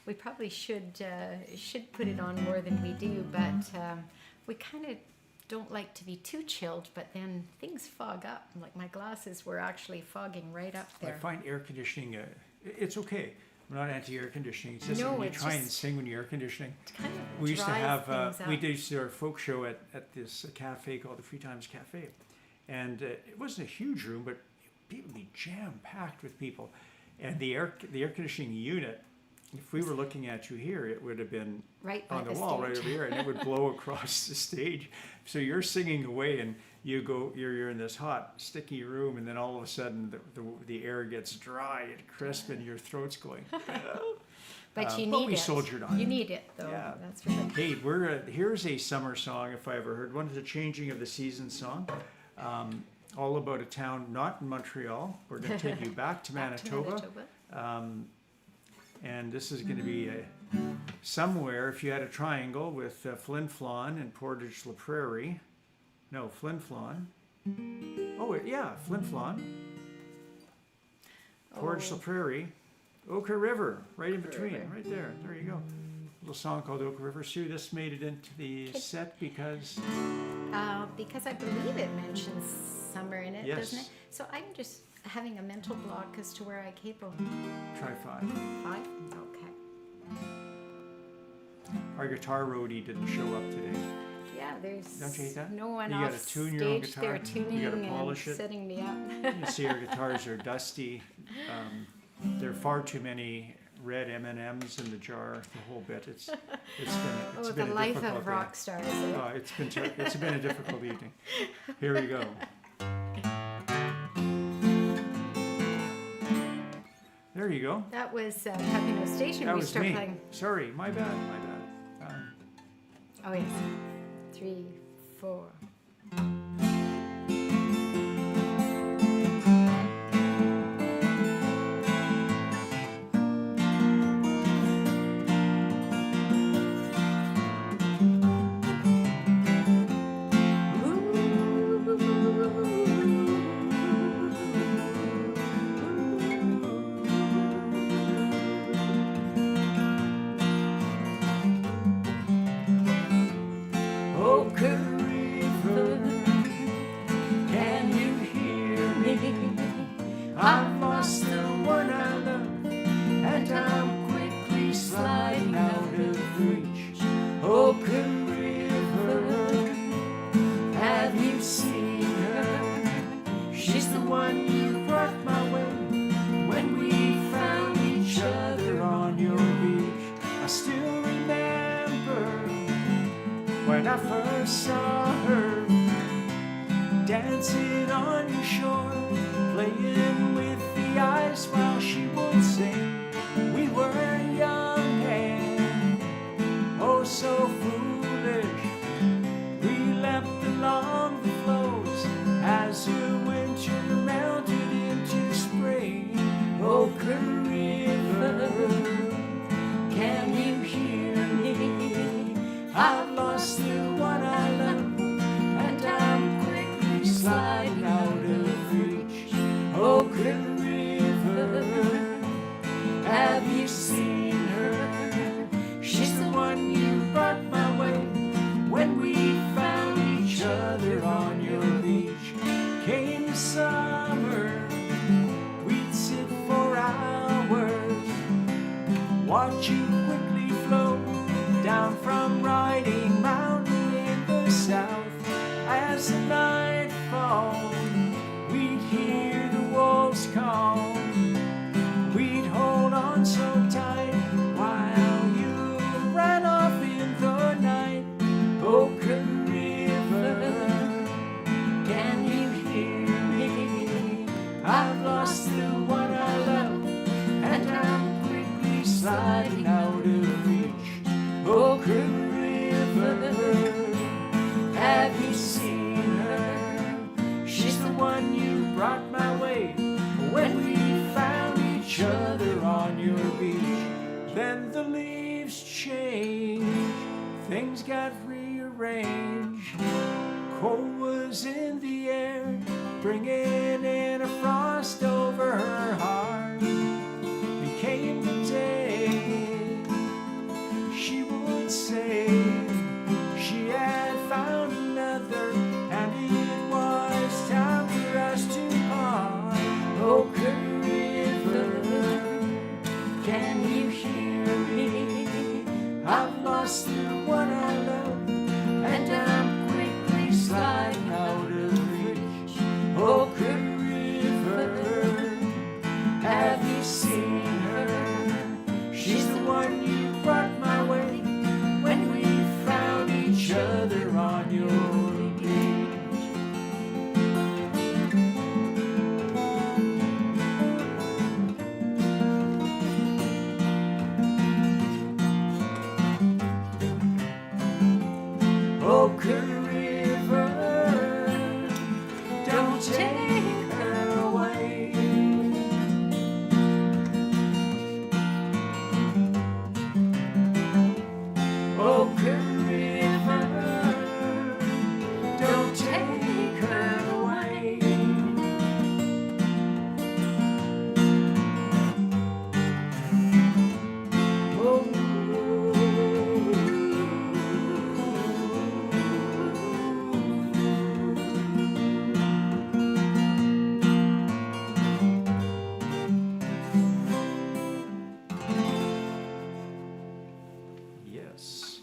we probably should put it on more than we do. But we kind of don't like to be too chilled, but then things fog up. Like my glasses were actually fogging right up I there. find air conditioning, it's okay. I'm not anti-air conditioning. It's just No, when you it's try and just- sing when you're air conditioning. Kind of We used to dries have, things we up. did used to do our folk show at this cafe called the Free Times Cafe. And it wasn't a huge room, but people would be jam-packed with people. And the air conditioning unit, if we were looking at you here, it would have been Right by on the the wall stage. right over here, and it would blow across the stage. So you're singing away, and you're in this hot, sticky room, and then all of a sudden the air gets dry and crisp, and your throat's going. But you but need we it. soldiered on. You need it, though. Yeah. That's for sure. Hey, here's a summer song if I ever heard one. It's a changing of the season song, all about a town not in Montreal. We're going to take you back to Back to Manitoba. And this is going to be somewhere, if you had a triangle with Flin Flon and Portage la Prairie. No, Flin Flon. Oh, yeah, Flin Flon. Portage la Oh. Prairie. Ochre River, right in Ochre between, River. right there. There you go. Little song called Ochre River. Sue, this made it into the set because Because I believe it mentions summer in it, Yes. doesn't it? So I'm just having a mental block as to where I capo. try 5. 5? Okay. Our guitar roadie didn't show up today. Yeah, there's Don't you hate that? no one You off gotta tune your own stage. guitar. They're tuning You gotta and polish it. setting me up. You see our guitars are dusty. There are far too many red M&Ms in the jar, the whole bit. It's been Oh, been the a life difficult of day. rock stars. Eh? Oh, it's been a difficult evening. Here we go. There you go. That was Papineau Station. That We was start me. playing. Sorry, my bad. Oh yes. 3, 4. Ochre River, can you hear me? I've lost the one I love, and I'm quickly sliding out of reach. Ochre River, have you seen her? She's the one you brought my way when we found each other on your beach. I still remember when I first saw her dancing on your shore, playing with the ice while she would sing. We were young and oh so foolish. We leapt along the flows as the winter melted into spring. Ochre River, can you hear me? I've lost the one I love, and I'm quickly sliding out of reach. Ochre River, have you seen her? She's the one you brought my way when we found each other on your beach. Came the summer, we'd sit for hours, watch you quickly flow down from Riding Mountain in the south. As the night falls, we'd hear the wolves call. We'd hold on so tight while you ran off in the night. Ochre River, can you hear me? I've lost the one I love, and I'm quickly sliding out of reach. Ochre River, have you seen her? She's the one you brought my way when we found each other on your beach. Then the leaves changed, things got rearranged. Cold was in the air, bringing in a frost over her heart. Became the day she would say she had found another, and it was time for us to part. Ochre River, can you hear me? I've lost the one I love, and I'm quickly sliding out of reach. Ochre River, have you seen her? She's the one you brought my way when we found each other on your beach. Ochre River, don't take her away. Ochre River, don't take her away. Yes.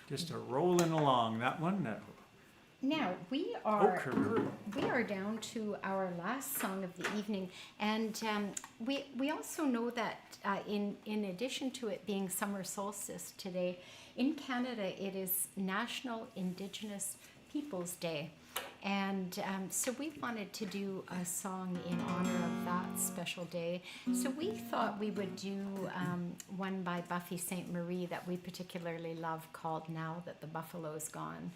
Just a rolling along that one. Now we Ochre River. are down to our last song of the evening, and we also know that in addition to it being summer solstice today, in Canada it is National Indigenous Peoples Day, and so we wanted to do a song in honor of that special day. So we thought we would do one by Buffy Saint-Marie that we particularly love, called "Now That the Buffalo's Gone."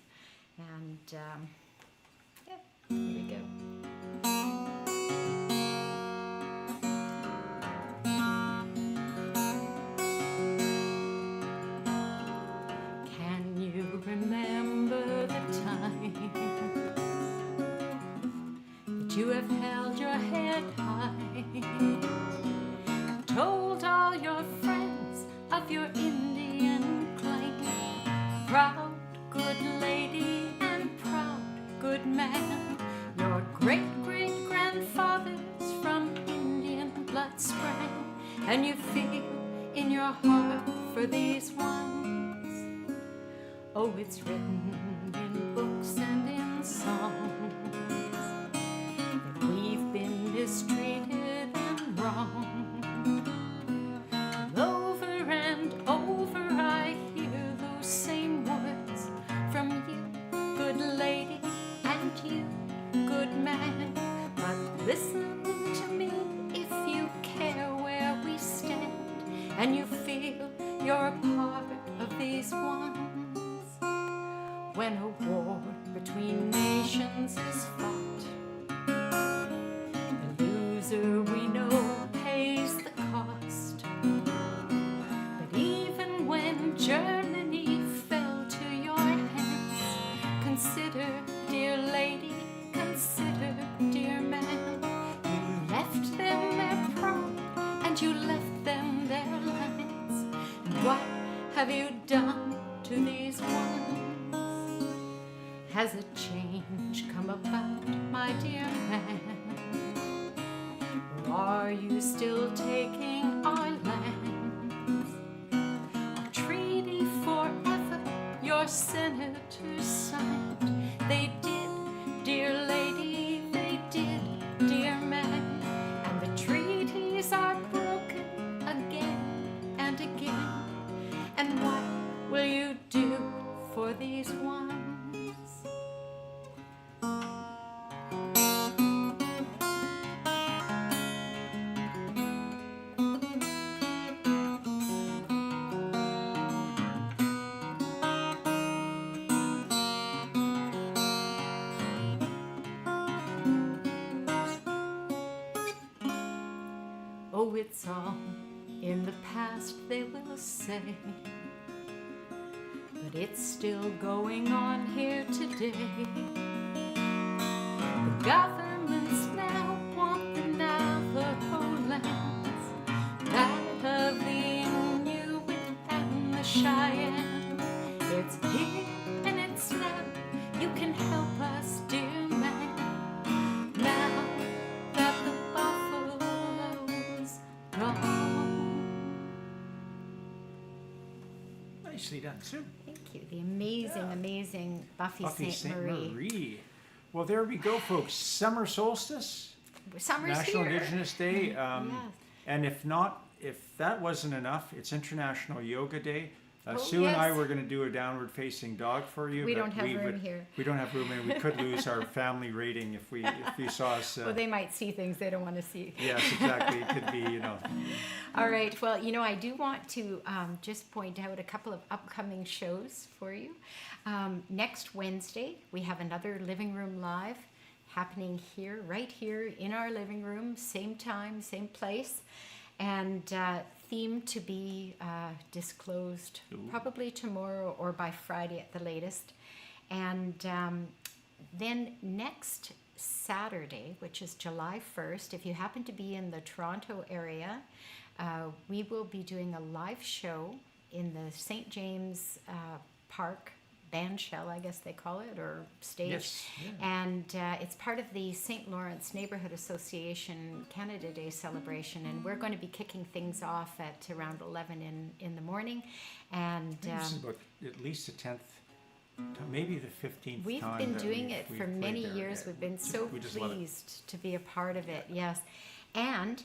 And yeah, here we go. Can you remember the time that you have held your head high, told all your friends of your Indian claim, proud good lady and proud good man, your great-great-grandfathers from Indian blood sprang, and you feel in your heart for these ones. Oh, it's written in books and in songs that we've been mistreated and wronged. And over I hear those same words from you, good lady, and you, good man. But listen to me if you care where you're a part of these ones. When a war between nations is fought, the loser we know pays the cost. But even when Germany fell to your hands, consider, dear lady, consider, dear man, you left them their pride and you left them their lands. And what have you done to these ones? Has a change come about, my dear man? Or are you still taking our lands? Our treaty forever your senators signed. They did, dear lady, they did, dear man. And the treaties are broken again and again. And what will you do for these ones? Oh, it's all in the past, they will say, but it's still going on here today. The governments now want the Navajo lands, that of the Inuit and the Cheyenne. It's here and it's now, you can help us, dear man. Now that the buffalo's gone. Nicely done, Sue. Thank you. The amazing Buffy Buffy Saint-Marie. Saint-Marie. Well, there we go, folks. Summer solstice, Summer's National here. Indigenous Day. Yes. And if that wasn't enough, it's International Yoga Day. Oh, Sue and I yes. were going to do a downward facing dog for you. We but don't have room here. We don't have room, and we could lose our family rating if you saw us. Well, they might see things they don't want to see. Yes, exactly. It could be, All right. Well, I do want to just point out a couple of upcoming shows for you. Next Wednesday, we have another Living Room Live happening here, right here in our living room, same time, same place, and theme to be disclosed probably tomorrow or by Friday at the latest. And then next Saturday, which is July 1st, if you happen to be in the Toronto area, we will be doing a live show in the St. James Park band shell, I guess they call it, or stage. Yes, yeah. And it's part of the St. Lawrence Neighborhood Association Canada Day celebration, and we're going to be kicking things off at around 11 in the morning. And this is about at least the 10th, maybe the 15th we've time been that doing we've it for played many there. years. Yeah, We've been so we just love it. pleased to be a part of it, yes. And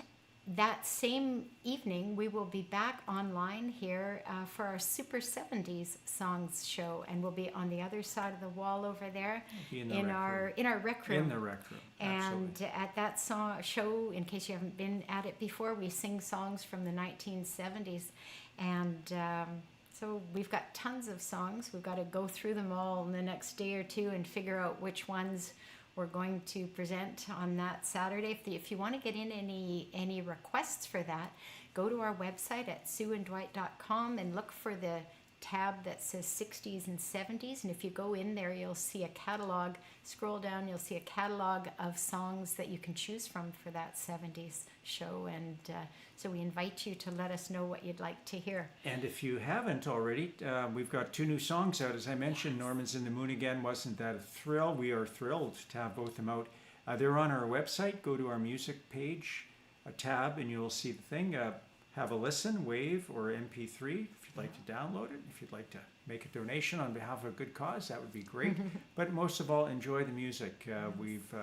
that same evening, we will be back online here for our Super 70s Songs show, and we'll be on the other side of the wall over there Be in the in rec our room. rec room. In the rec room, And absolutely. at that show, in case you haven't been at it before, we sing songs from the 1970s. And so we've got tons of songs. We've got to go through them all in the next day or two and figure out which ones we're going to present on that Saturday. If you want to get in any requests for that, go to our website at sueanddwight.com and look for the tab that says 60s and 70s. And if you go in there, you'll see a catalog. Scroll down, you'll see a catalog of songs that you can choose from for that 70s show. And so we invite you to let us know what you'd like to hear. And if you haven't already, we've got 2 new songs out. As I mentioned, Norman's in the Moon Again. Wasn't that a thrill? We are thrilled to have both of them out. They're on our website. Go to our music page, a tab, and you'll see the thing. Have a listen, WAV or MP3 if you'd like to download it. If you'd like to make a donation on behalf of a good cause, that would be great. But most of all, enjoy the music. We've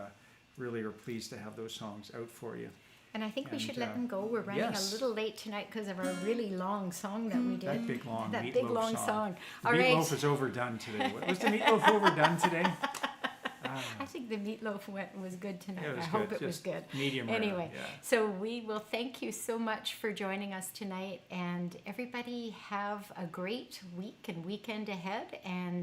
really are pleased to have those songs out for you. And I think we And, should let them go. We're running yes. a little late tonight because of our really long song that we did. That big long That Meatloaf big long song. The All Meatloaf right. is overdone today. Was the Meatloaf overdone today? I think the meatloaf was good tonight. It was I hope good. it was Just good. medium rare, Anyway, yeah. so we will thank you so much for joining us tonight, and everybody have a great week and weekend ahead, and